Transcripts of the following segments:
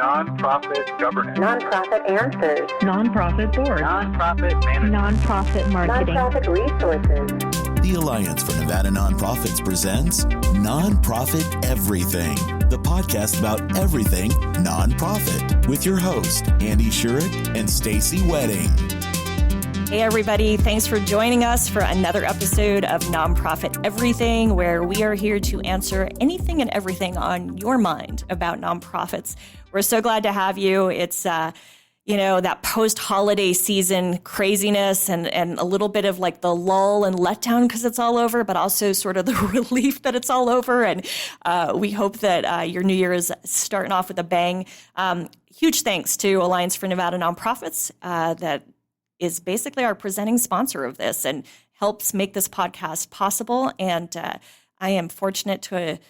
Nonprofit governance. Nonprofit answers. Nonprofit board. Nonprofit management. Nonprofit marketing. Nonprofit resources. The Alliance for Nevada Nonprofits presents Nonprofit Everything, the podcast about everything nonprofit, with your host, Andy Shurick and Stacy Wedding. Hey everybody, thanks for joining us for another episode of Nonprofit Everything, where we are here to answer anything and everything on your mind about nonprofits. We're so glad to have you. It's that post-holiday season craziness and a little bit of like the lull and letdown because it's all over, but also sort of the relief that it's all over. And we hope that your new year is starting off with a bang. Huge thanks to Alliance for Nevada Nonprofits that is basically our presenting sponsor of this and helps make this podcast possible. And I am fortunate to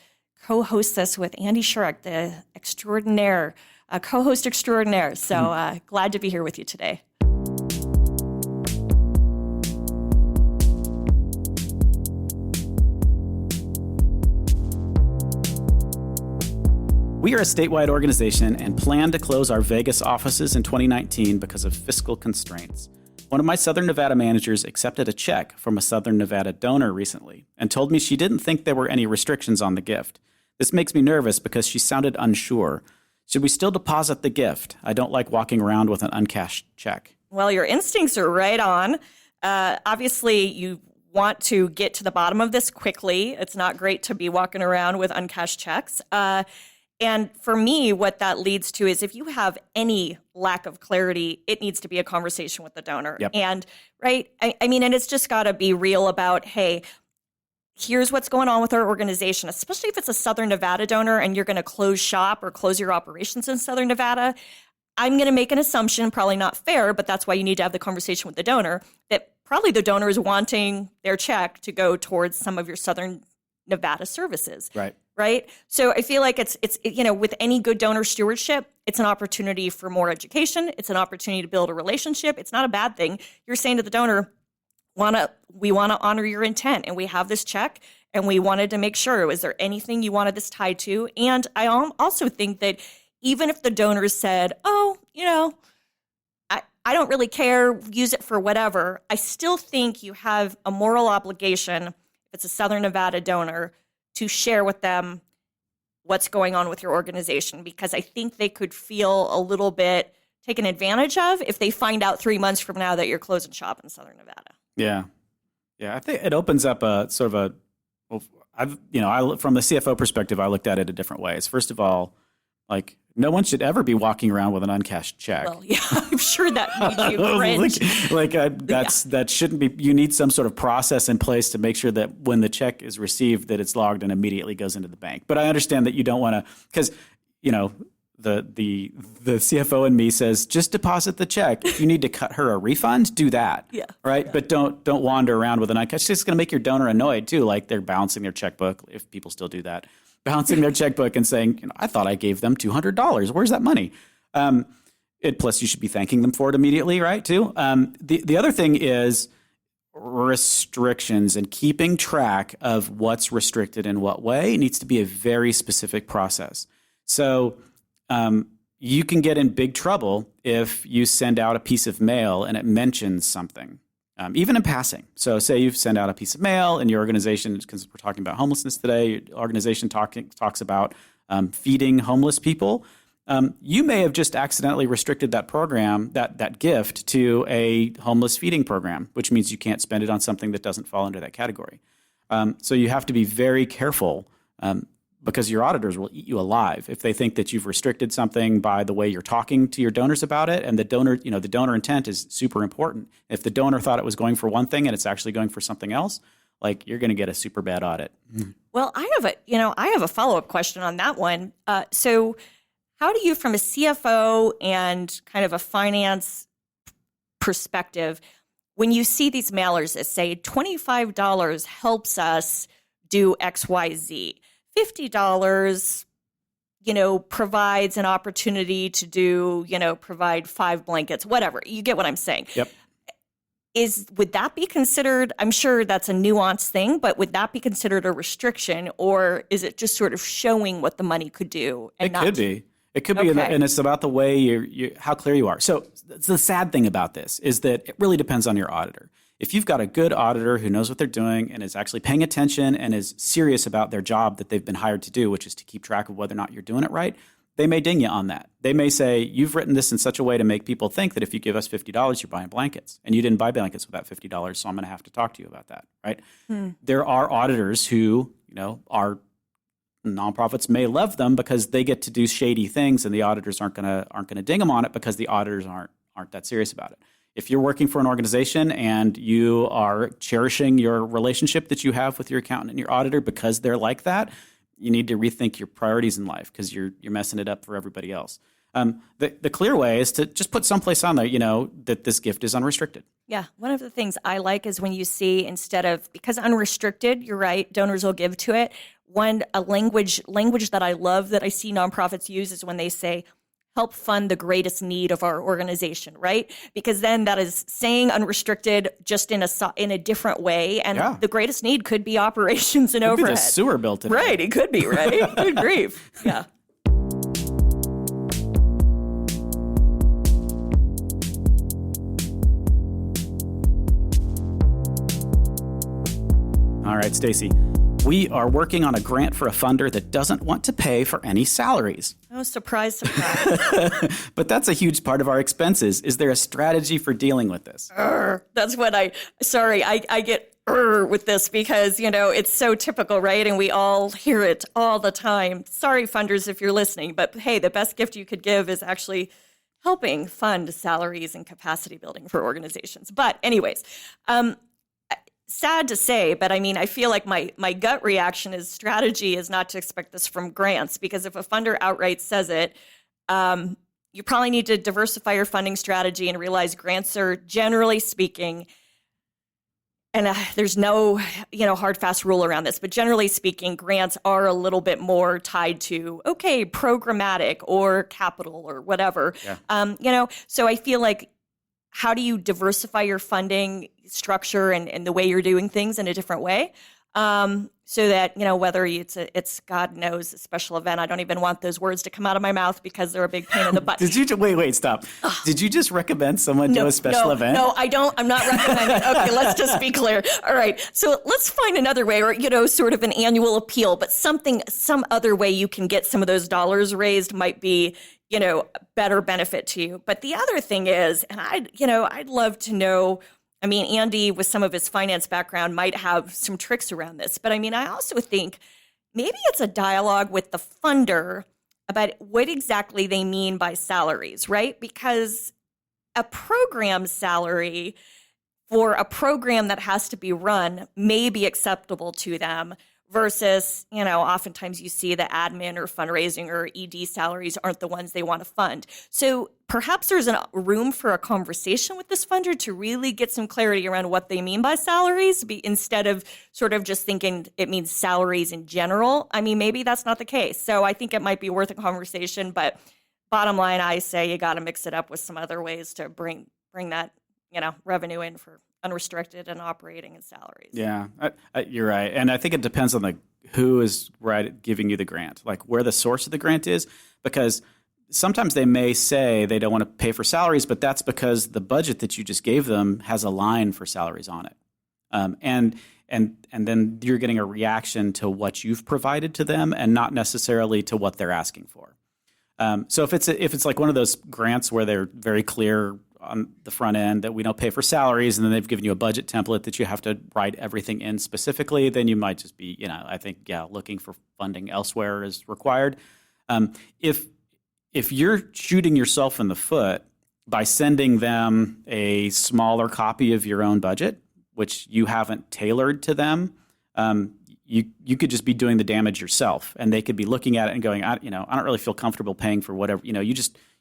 co-host this with Andy Shurick, the extraordinaire, co-host extraordinaire. So glad to be here with you today. We are a statewide organization and plan to close our Vegas offices in 2019 because of fiscal constraints. One of my Southern Nevada managers accepted a check from a Southern Nevada donor recently and told me she didn't think there were any restrictions on the gift. This makes me nervous because she sounded unsure. Should we still deposit the gift? I don't like walking around with an uncashed check. Well, your instincts are right on. Obviously, you want to get to the bottom of this quickly. It's not great to be walking around with uncashed checks. And for me, what that leads to is if you have any lack of clarity, it needs to be a conversation with the donor. Yep. And right, I mean, and it's just got to be real about, hey, here's what's going on with our organization, especially if it's a Southern Nevada donor and you're going to close shop or close your operations in Southern Nevada. I'm going to make an assumption, probably not fair, but that's why you need to have the conversation with the donor, that probably the donor is wanting their check to go towards some of your Southern Nevada services. Right. So I feel like it's with any good donor stewardship, it's an opportunity for more education. It's an opportunity to build a relationship. It's not a bad thing. You're saying to the donor, we want to honor your intent, and we have this check, and we wanted to make sure, was there anything you wanted this tied to? And I also think that even if the donor said, I don't really care, use it for whatever, I still think you have a moral obligation, if it's a Southern Nevada donor, to share with them what's going on with your organization, because I think they could feel a little bit taken advantage of if they find out 3 months from now that you're closing shop in Southern Nevada. Yeah. I think it opens up a sort of from the CFO perspective, I looked at it a different ways. First of all, like, no one should ever be walking around with an uncashed check. Well, yeah, I'm sure that made you cringe. That shouldn't be. You need some sort of process in place to make sure that when the check is received, that it's logged and immediately goes into the bank. But I understand that you don't want to, because the CFO in me says just deposit the check. If you need to cut her a refund, do that. Yeah. Right. Yeah. But don't wander around with an uncashed. It's just going to make your donor annoyed too. Like they're bouncing their checkbook, if people still do that. Bouncing their checkbook and saying, I thought I gave them $200. Where's that money? Plus, you should be thanking them for it immediately, right, too? The other thing is restrictions and keeping track of what's restricted in what way. It needs to be a very specific process. So you can get in big trouble if you send out a piece of mail and it mentions something. Even in passing. So say you've sent out a piece of mail and your organization, because we're talking about homelessness today, your organization talks about feeding homeless people. You may have just accidentally restricted that program, that gift, to a homeless feeding program, which means you can't spend it on something that doesn't fall under that category. So you have to be very careful because your auditors will eat you alive if they think that you've restricted something by the way you're talking to your donors about it. And the donor intent is super important. If the donor thought it was going for one thing and it's actually going for something else, like you're going to get a super bad audit. Well, I have a follow-up question on that one. So how do you, from a CFO and kind of a finance perspective, when you see these mailers that say $25 helps us do XYZ, $50, provides an opportunity to do, provide 5 blankets, whatever. You get what I'm saying. Yep. Would that be considered, I'm sure that's a nuanced thing, but would that be considered a restriction, or is it just sort of showing what the money could do? And it could be. It could be, Okay. and it's about the way how clear you are. So the sad thing about this is that it really depends on your auditor. If you've got a good auditor who knows what they're doing and is actually paying attention and is serious about their job that they've been hired to do, which is to keep track of whether or not you're doing it right, they may ding you on that. They may say, you've written this in such a way to make people think that if you give us $50, you're buying blankets. And you didn't buy blankets with that $50, so I'm going to have to talk to you about that, right? There are auditors who, are nonprofits may love them because they get to do shady things, and the auditors aren't gonna ding them on it because the auditors aren't that serious about it. If you're working for an organization and you are cherishing your relationship that you have with your accountant and your auditor because they're like that, you need to rethink your priorities in life because you're messing it up for everybody else. The clear way is to just put someplace on there, that this gift is unrestricted. Yeah. One of the things I like is when you see because unrestricted, you're right, donors will give to it. A language that I love that I see nonprofits use is when they say, help fund the greatest need of our organization, right? Because then that is saying unrestricted just in a different way. And the greatest need could be operations and overhead. Could be the sewer bill today. Right. It could be, right? Good grief. Yeah. All right, Stacy. We are working on a grant for a funder that doesn't want to pay for any salaries. Oh, surprise, surprise. But that's a huge part of our expenses. Is there a strategy for dealing with this? That's what I get with this because, it's so typical, right? And we all hear it all the time. Sorry, funders, if you're listening, but hey, the best gift you could give is actually helping fund salaries and capacity building for organizations. But anyways, sad to say, but I feel like my gut reaction is strategy is not to expect this from grants, because if a funder outright says it, you probably need to diversify your funding strategy and realize grants are, generally speaking, and there's no hard fast rule around this, but generally speaking, grants are a little bit more tied to programmatic or capital or whatever. Yeah. So I feel like, how do you diversify your funding structure and the way you're doing things in a different way? So that, whether it's God knows, a special event. I don't even want those words to come out of my mouth because they're a big pain in the butt. Did you, wait, stop. Did you just recommend someone do a special event? No, I don't. I'm not recommending. Okay, let's just be clear. All right. So let's find another way, or, sort of an annual appeal, but some other way you can get some of those dollars raised might be, better benefit to you. But the other thing is, and I'd love to know, Andy, with some of his finance background, might have some tricks around this. But I also think maybe it's a dialogue with the funder about what exactly they mean by salaries, right? Because a program salary for a program that has to be run may be acceptable to them versus, oftentimes you see the admin or fundraising or ED salaries aren't the ones they want to fund. So perhaps there's a room for a conversation with this funder to really get some clarity around what they mean by salaries, instead of sort of just thinking it means salaries in general. Maybe that's not the case. So I think it might be worth a conversation, but bottom line, I say you got to mix it up with some other ways to bring that, revenue in for unrestricted and operating and salaries. Yeah, you're right. And I think it depends on who is giving you the grant, like where the source of the grant is, because sometimes they may say they don't want to pay for salaries, but that's because the budget that you just gave them has a line for salaries on it. And then you're getting a reaction to what you've provided to them and not necessarily to what they're asking for. So if it's like one of those grants where they're very clear on the front end that we don't pay for salaries, and then they've given you a budget template that you have to write everything in specifically, then you might just be, I think, looking for funding elsewhere is required. If you're shooting yourself in the foot by sending them a smaller copy of your own budget, which you haven't tailored to them, you could just be doing the damage yourself, and they could be looking at it and going, I don't really feel comfortable paying for whatever,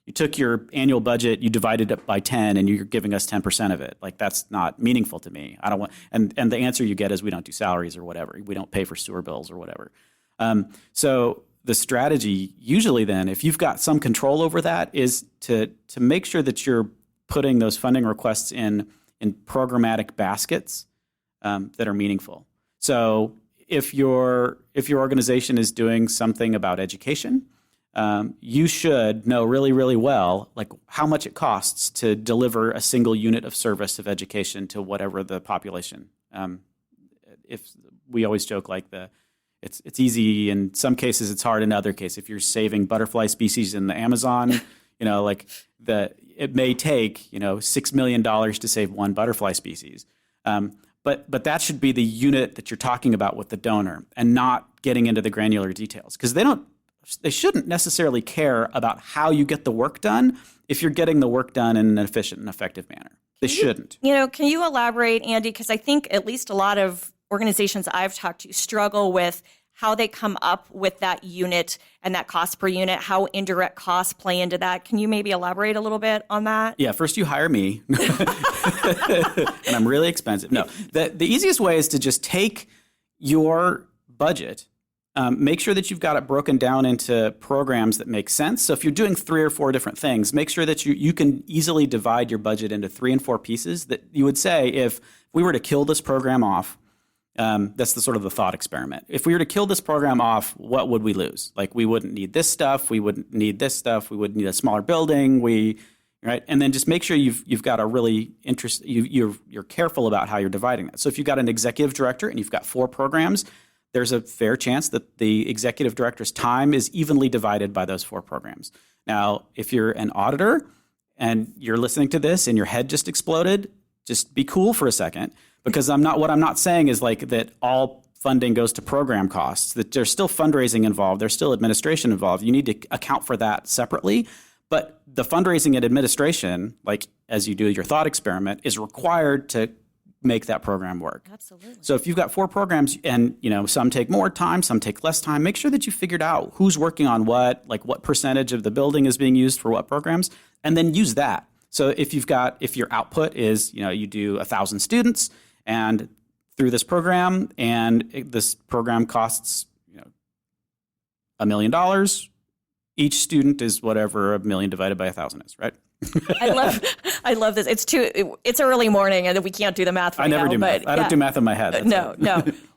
you took your annual budget, you divided it by 10, and you're giving us 10% of it. Like, that's not meaningful to me. I don't want, and the answer you get is we don't do salaries or whatever. We don't pay for sewer bills or whatever. So the strategy usually then, if you've got some control over that, is to make sure that you're putting those funding requests in programmatic baskets that are meaningful. So if your organization is doing something about education, you should know really, really well, like how much it costs to deliver a single unit of service of education to whatever the population. If we always joke like it's easy in some cases, it's hard in other cases. If you're saving butterfly species in the Amazon, it may take $6 million to save one butterfly species. But that should be the unit that you're talking about with the donor, and not getting into the granular details, because they shouldn't necessarily care about how you get the work done if you're getting the work done in an efficient and effective manner. They shouldn't. Can you elaborate, Andy? Because I think at least a lot of organizations I've talked to struggle with how they come up with that unit and that cost per unit, how indirect costs play into that. Can you maybe elaborate a little bit on that? Yeah, first you hire me, and I'm really expensive. No, the easiest way is to just take your budget, make sure that you've got it broken down into programs that make sense. So if you're doing 3 or 4 different things, make sure that you can easily divide your budget into 3 and 4 pieces that you would say, if we were to kill this program off, that's the sort of the thought experiment. If we were to kill this program off, what would we lose? Like, we wouldn't need this stuff. We wouldn't need this stuff. We would need a smaller building. Right? And then just make sure you've got a really you're careful about how you're dividing that. So if you've got an executive director and you've got 4 programs, there's a fair chance that the executive director's time is evenly divided by those 4 programs. Now, if you're an auditor and you're listening to this and your head just exploded, just be cool for a second. Because what I'm not saying is like that all funding goes to program costs, that there's still fundraising involved, there's still administration involved. You need to account for that separately. But the fundraising and administration, like as you do your thought experiment, is required to make that program work. Absolutely. So if you've got 4 programs and some take more time, some take less time, make sure that you figured out who's working on what, like what percentage of the building is being used for what programs, and then use that. So if your output is, you do 1,000 students and through this program, and this program costs, $1 million, each student is whatever 1 million divided by 1,000 is, right? I love this. It's early morning and we can't do the math right now. I never do math. I don't do math in my head. No.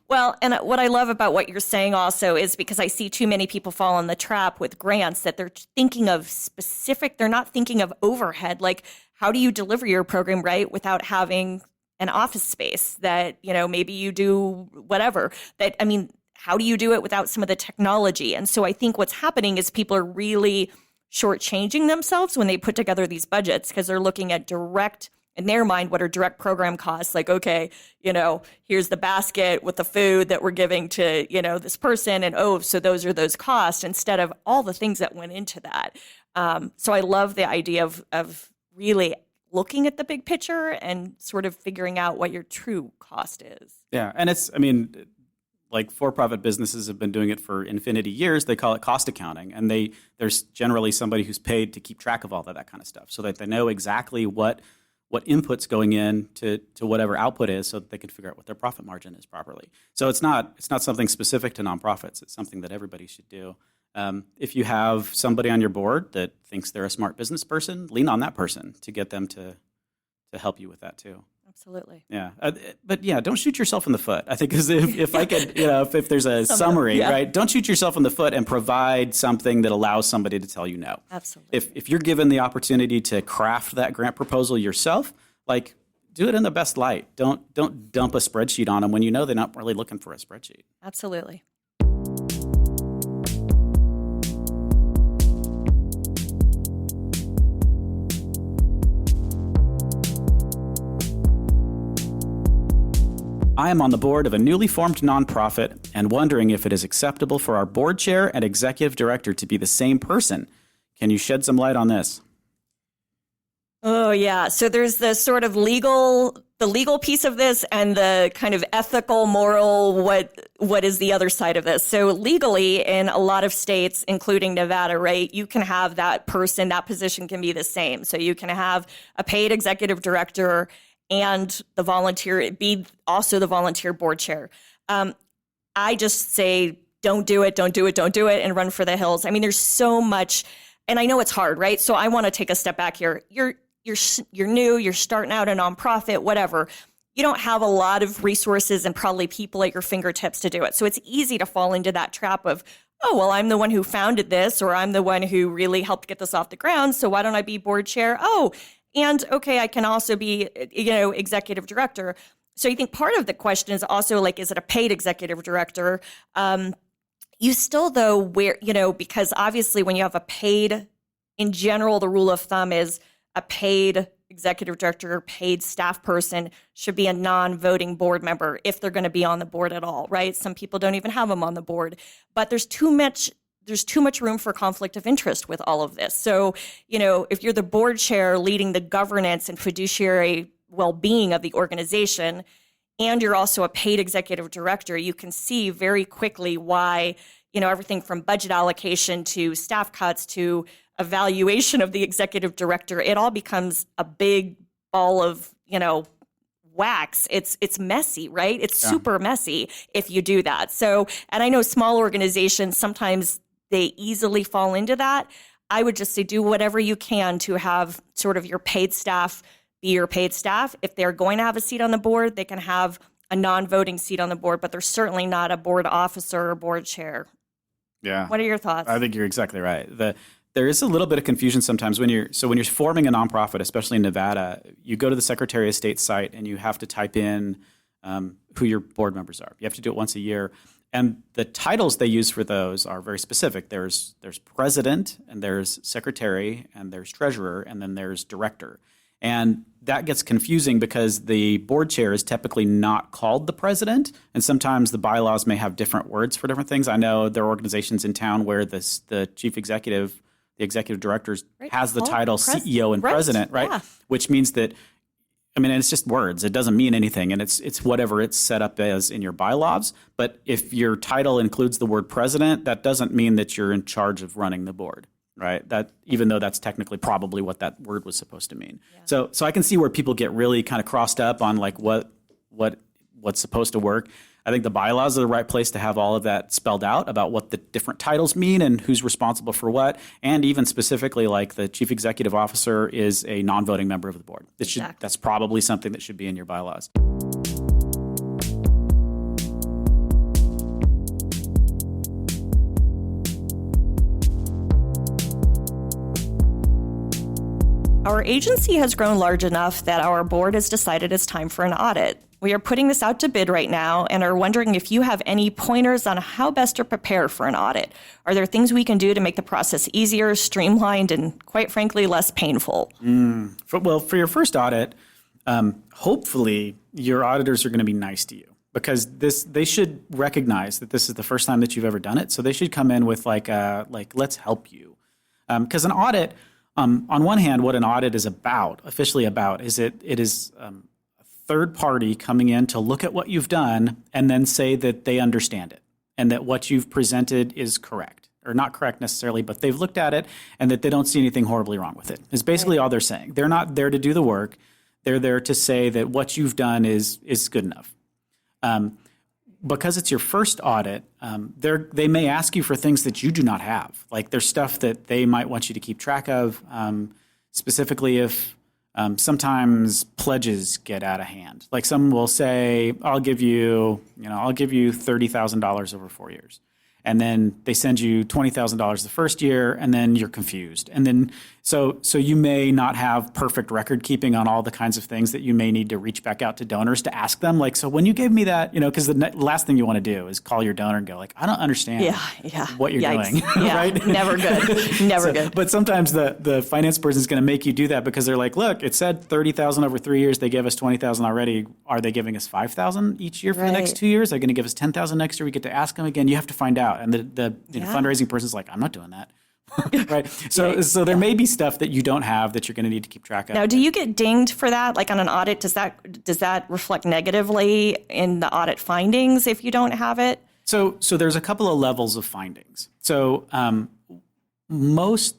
Well, and what I love about what you're saying also is, because I see too many people fall in the trap with grants that they're thinking of specific, they're not thinking of overhead. Like, how do you deliver your program right without having an office space that, maybe you do whatever. How do you do it without some of the technology? And so I think what's happening is people are really shortchanging themselves when they put together these budgets, because they're looking at direct, in their mind, what are direct program costs? Like, okay, here's the basket with the food that we're giving to, this person. And, so those are those costs, instead of all the things that went into that. So I love the idea of really looking at the big picture and sort of figuring out what your true cost is. Yeah. And like for-profit businesses have been doing it for infinity years. They call it cost accounting. And there's generally somebody who's paid to keep track of all of that kind of stuff, so that they know exactly what input's going in to whatever output is, so that they can figure out what their profit margin is properly. So it's not something specific to nonprofits. It's something that everybody should do. If you have somebody on your board that thinks they're a smart business person, lean on that person to get them to help you with that too. Absolutely. Yeah. But yeah, don't shoot yourself in the foot. I think if I could, if there's a summary, right? Don't shoot yourself in the foot, and provide something that allows somebody to tell you no. Absolutely. If you're given the opportunity to craft that grant proposal yourself, like, do it in the best light. Don't dump a spreadsheet on them when you know they're not really looking for a spreadsheet. Absolutely. I am on the board of a newly formed nonprofit and wondering if it is acceptable for our board chair and executive director to be the same person. Can you shed some light on this? Oh, yeah. So there's the sort of legal piece of this, and the kind of ethical, moral, what is the other side of this? So legally, in a lot of states, including Nevada, right, you can have that position can be the same. So you can have a paid executive director and the volunteer board chair. I just say, don't do it, and run for the hills. I mean, there's so much, and I know it's hard, right? So I want to take a step back here. You're new, you're starting out a nonprofit, whatever. You don't have a lot of resources and probably people at your fingertips to do it. So it's easy to fall into that trap of, oh, well, I'm the one who founded this, or I'm the one who really helped get this off the ground, so why don't I be board chair? Oh, and okay, I can also be, executive director. So I think part of the question is also like, is it a paid executive director? You still, though, because obviously when you have a paid, in general, the rule of thumb is a paid executive director or paid staff person should be a non-voting board member if they're going to be on the board at all, right? Some people don't even have them on the board, but there's too much room for conflict of interest with all of this. So, if you're the board chair leading the governance and fiduciary well-being of the organization, and you're also a paid executive director, you can see very quickly why, everything from budget allocation to staff cuts to evaluation of the executive director, it all becomes a big ball of, wax. It's messy, right? It's super messy if you do that. So, and I know small organizations, sometimes they easily fall into that. I would just say do whatever you can to have sort of your paid staff be your paid staff. If they're going to have a seat on the board, they can have a non-voting seat on the board, but they're certainly not a board officer or board chair. Yeah. What are your thoughts? I think you're exactly right. There is a little bit of confusion sometimes when you're forming a nonprofit, especially in Nevada. You go to the Secretary of State's site and you have to type in who your board members are. You have to do it once a year, and the titles they use for those are very specific. There's president, and there's secretary, and there's treasurer, and then there's director. And that gets confusing because the board chair is typically not called the president, and sometimes the bylaws may have different words for different things. I know there are organizations in town where the chief executive, the executive director, has the title CEO and president, right? Yeah. Which means that, it's just words. It doesn't mean anything, and it's whatever it's set up as in your bylaws. But if your title includes the word president, that doesn't mean that you're in charge of running the board. Right. That even though that's technically probably what that word was supposed to mean. Yeah. So I can see where people get really kind of crossed up on like what's supposed to work. I think the bylaws are the right place to have all of that spelled out about what the different titles mean and who's responsible for what, and even specifically like the chief executive officer is a non-voting member of the board. That's probably something that should be in your bylaws. Our agency has grown large enough that our board has decided it's time for an audit. We are putting this out to bid right now and are wondering if you have any pointers on how best to prepare for an audit. Are there things we can do to make the process easier, streamlined, and quite frankly, less painful? For your first audit, hopefully your auditors are going to be nice to you, because they should recognize that this is the first time that you've ever done it. So they should come in with let's help you. Because an audit, on one hand, what an audit is officially about, is it is a third party coming in to look at what you've done and then say that they understand it and that what you've presented is correct, or not correct necessarily, but they've looked at it and that they don't see anything horribly wrong with it. Is basically all they're saying. They're not there to do the work. They're there to say that what you've done is good enough. Because it's your first audit, they may ask you for things that you do not have. Like there's stuff that they might want you to keep track of, specifically if sometimes pledges get out of hand. Like some will say, I'll give you $30,000 over 4 years. And then they send you $20,000 the first year, and then you're confused. And then so you may not have perfect record keeping on all the kinds of things that you may need to reach back out to donors to ask them. Like, so when you gave me that, because the last thing you want to do is call your donor and go like, I don't understand what you're doing. Yeah, right? Never good. Never good. But sometimes the finance person is going to make you do that because they're like, look, it said $30,000 over 3 years. They gave us $20,000 already. Are they giving us $5,000 each year for the next 2 years? Are they going to give us $10,000 next year? We get to ask them again. You have to find out. And the fundraising person's like, I'm not doing that. Right. So there may be stuff that you don't have that you're going to need to keep track of. Now, do you get dinged for that? Like on an audit, does that reflect negatively in the audit findings if you don't have it? So there's a couple of levels of findings. So most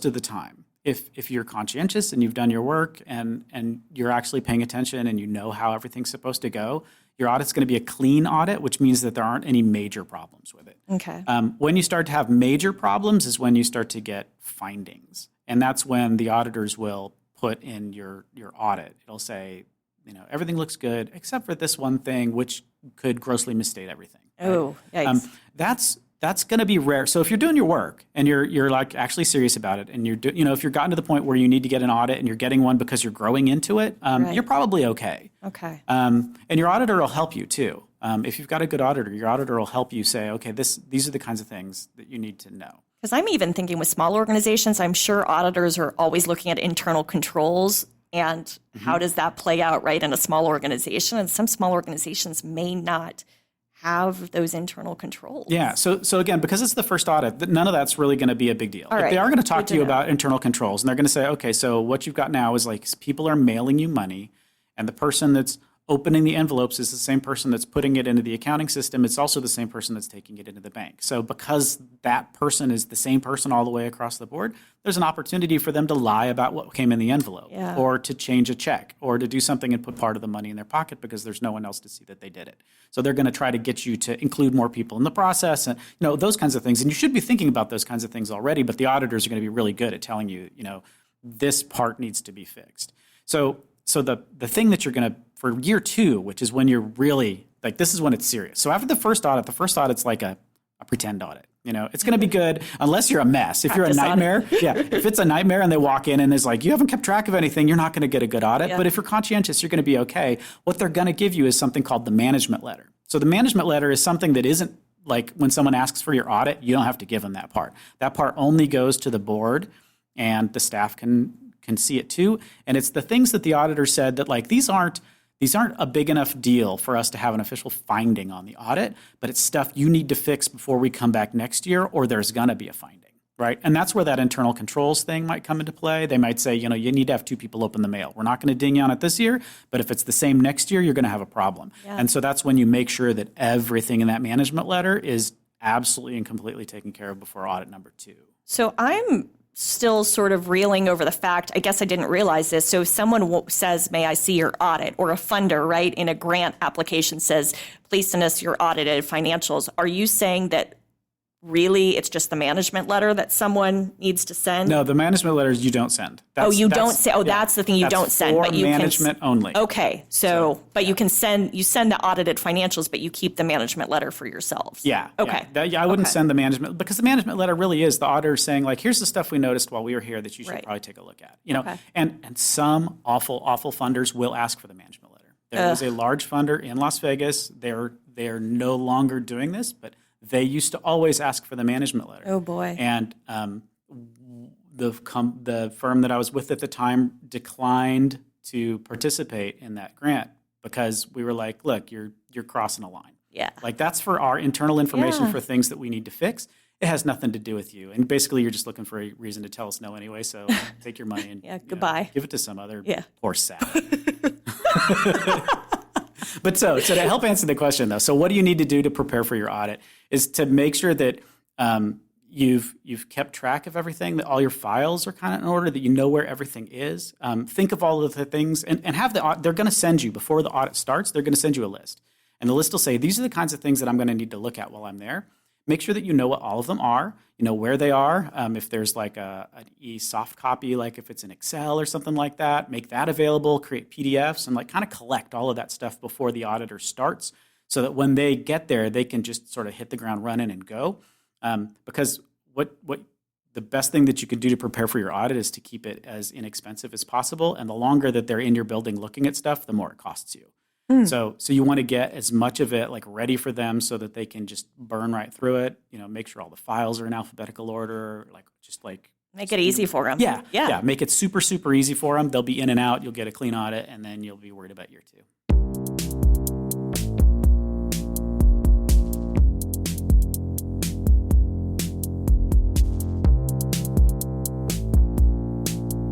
of the time, if you're conscientious and you've done your work and you're actually paying attention and you know how everything's supposed to go, your audit's going to be a clean audit, which means that there aren't any major problems with it. Okay. When you start to have major problems is when you start to get findings. And that's when the auditors will put in your audit. It'll say, everything looks good except for this one thing, which could grossly misstate everything. Oh, yikes. That's that's going to be rare. So if you're doing your work and you're like actually serious about it, and if you're gotten to the point where you need to get an audit and you're getting one because you're growing into it, you're probably okay. Okay. And your auditor will help you too. If you've got a good auditor, your auditor will help you say, okay, these are the kinds of things that you need to know. Because I'm even thinking with small organizations, I'm sure auditors are always looking at internal controls and how does that play out, right, in a small organization? And some small organizations may not have those internal controls. Yeah. So again, because it's the first audit, none of that's really going to be a big deal. All right. They are going to talk to you about internal controls, and they're going to say, okay, so what you've got now is like people are mailing you money, and the person that's opening the envelopes is the same person that's putting it into the accounting system. It's also the same person that's taking it into the bank. So because that person is the same person all the way across the board, there's an opportunity for them to lie about what came in the envelope or to change a check or to do something and put part of the money in their pocket because there's no one else to see that they did it. So they're going to try to get you to include more people in the process and those kinds of things. And you should be thinking about those kinds of things already, but the auditors are going to be really good at telling you, this part needs to be fixed. So the thing that you're going to, for year 2, which is when you're really, like, this is when it's serious. So after the first audit's like a pretend audit. It's going to be good unless you're a mess. If you're a nightmare, if it's a nightmare and they walk in and it's like, you haven't kept track of anything, you're not going to get a good audit. But if you're conscientious, you're going to be okay. What they're going to give you is something called the management letter. So the management letter is something that isn't like when someone asks for your audit, you don't have to give them that part. That part only goes to the board and the staff can see it too. And it's the things that the auditor said that like these aren't a big enough deal for us to have an official finding on the audit, but it's stuff you need to fix before we come back next year or there's going to be a finding, right? And that's where that internal controls thing might come into play. They might say, you need to have 2 people open the mail. We're not going to ding you on it this year, but if it's the same next year, you're going to have a problem. Yeah. And so that's when you make sure that everything in that management letter is absolutely and completely taken care of before audit number 2. So I'm still sort of reeling over the fact, I guess I didn't realize this. So if someone says, may I see your audit, or a funder, right, in a grant application says, please send us your audited financials, are you saying that really it's just the management letter that someone needs to send? No, the management letters you don't send. That's the thing you don't send. But you management only. Okay, but you can send the audited financials, but you keep the management letter for yourselves. Yeah. Okay. I wouldn't send the management because the management letter really is the auditor saying like, here's the stuff we noticed while we were here that you should probably take a look at. And some awful funders will ask for the management letter. There was a large funder in Las Vegas. They're no longer doing this, but they used to always ask for the management letter. Oh, boy. And the firm that I was with at the time declined to participate in that grant because we were like, look, you're crossing a line. Yeah. Like that's for our internal information for things that we need to fix. It has nothing to do with you. And basically you're just looking for a reason to tell us no anyway. So take your money and goodbye. Give it to some other poor sap. But so to help answer the question though, so what do you need to do to prepare for your audit is to make sure that you've kept track of everything, that all your files are kind of in order, that you know where everything is. Think of all of the things and have they're going to send you, before the audit starts, they're going to send you a list. And the list will say, these are the kinds of things that I'm going to need to look at while I'm there. Make sure that you know what all of them are, where they are. If there's like an e-soft copy, like if it's in Excel or something like that, make that available, create PDFs, and like kind of collect all of that stuff before the auditor starts so that when they get there, they can just sort of hit the ground running and go. Because what the best thing that you can do to prepare for your audit is to keep it as inexpensive as possible. And the longer that they're in your building looking at stuff, the more it costs you. So you want to get as much of it like ready for them so that they can just burn right through it. Make sure all the files are in alphabetical order. Make it easy for them. Yeah. Make it super, super easy for them. They'll be in and out. You'll get a clean audit, and then you'll be worried about year 2.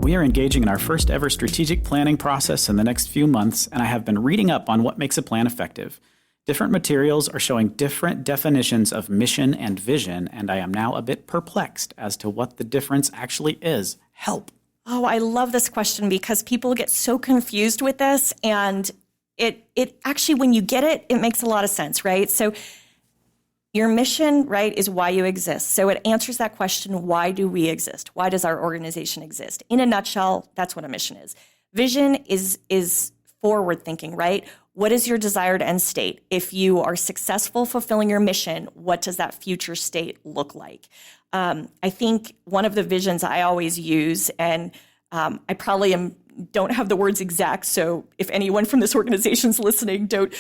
We are engaging in our first ever strategic planning process in the next few months, and I have been reading up on what makes a plan effective. Different materials are showing different definitions of mission and vision, and I am now a bit perplexed as to what the difference actually is. Help. Oh, I love this question because people get so confused with this, and it actually, when you get it, it makes a lot of sense, right? So your mission, right, is why you exist. So it answers that question, why do we exist? Why does our organization exist? In a nutshell, that's what a mission is. Vision is forward thinking, right? what is your desired end state? If you are successful fulfilling your mission, what does that future state look like? I think one of the visions I always use, and I probably don't have the words exact, so if anyone from this organization's listening, don't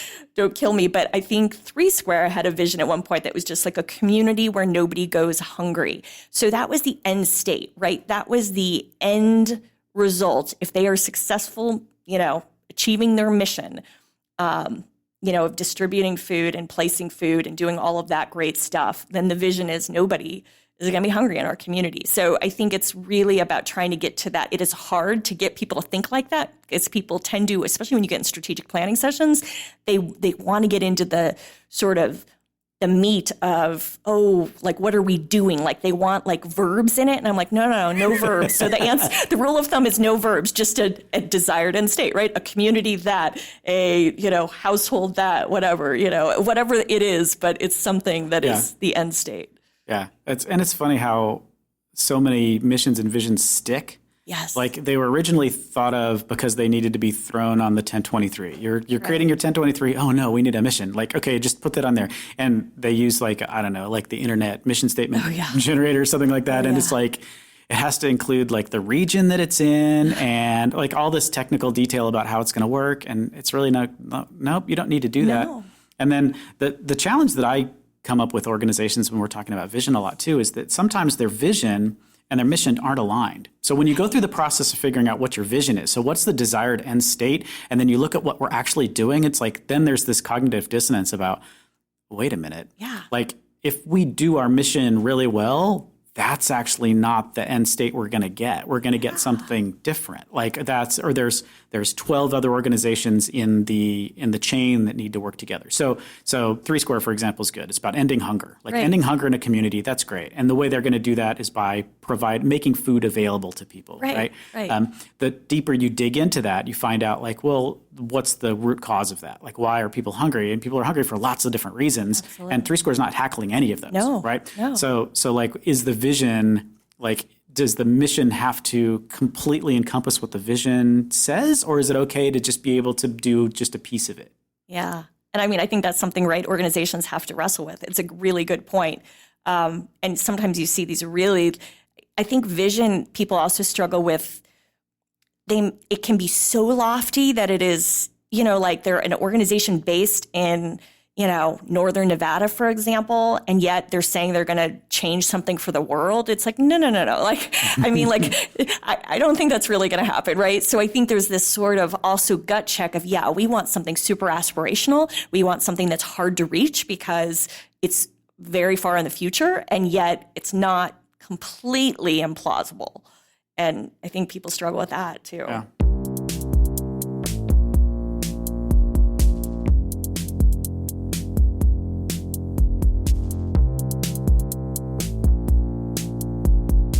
kill me. But I think Three Square had a vision at one point that was just like a community where nobody goes hungry. So that was the end state, right? That was the end result. If they are successful, achieving their mission, of distributing food and placing food and doing all of that great stuff, then the vision is nobody is going to be hungry in our community. So I think it's really about trying to get to that. It is hard to get people to think like that because people tend to, especially when you get in strategic planning sessions, they want to get into the sort of the meat of, what are we doing? Like they want like verbs in it. And I'm like, no verbs. So the rule of thumb is no verbs, just a desired end state, right? A community that, household that, whatever it is, but it's something that is the end state. Yeah. It's funny how so many missions and visions stick. Yes. Like they were originally thought of because they needed to be thrown on the 1023. You're creating your 1023. Oh no, we need a mission. Like, okay, just put that on there. And they use like the internet mission statement generator or something like that. And it's like, it has to include like the region that it's in and like all this technical detail about how it's going to work. And it's really nope, you don't need to do that. And then the challenge that I come up with organizations when we're talking about vision a lot too, is that sometimes their vision and their mission aren't aligned. So when you go through the process of figuring out what your vision is, so what's the desired end state, and then you look at what we're actually doing, it's like then there's this cognitive dissonance about, wait a minute. Yeah. Like if we do our mission really well, that's actually not the end state we're going to get. We're going to get something different. Like there's 12 other organizations in the chain that need to work together. So Three Square, for example, is good. It's about ending hunger. Ending hunger in a community, that's great. And the way they're going to do that is by making food available to people, right? The deeper you dig into that, you find out like, well, what's the root cause of that? Like, why are people hungry? And people are hungry for lots of different reasons. Absolutely. And Three Square is not tackling any of those, right? No. So like, is the vision, like, does the mission have to completely encompass what the vision says, or is it okay to just be able to do just a piece of it? Yeah. And I mean, I think that's something, right, organizations have to wrestle with. It's a really good point. And sometimes you see these I think vision, people also struggle with, it can be so lofty that it is, like they're an organization based in, Northern Nevada, for example, and yet they're saying they're going to change something for the world. It's like, no. Like, I mean, like, I don't think that's really going to happen, right? So I think there's this sort of also gut check of, we want something super aspirational. We want something that's hard to reach because it's very far in the future, and yet it's not completely implausible. And I think people struggle with that too. Yeah.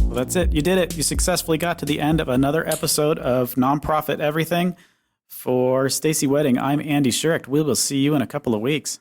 Well, that's it. You did it. You successfully got to the end of another episode of Nonprofit Everything. For Stacy Wedding, I'm Andy Schuricht. We will see you in a couple of weeks.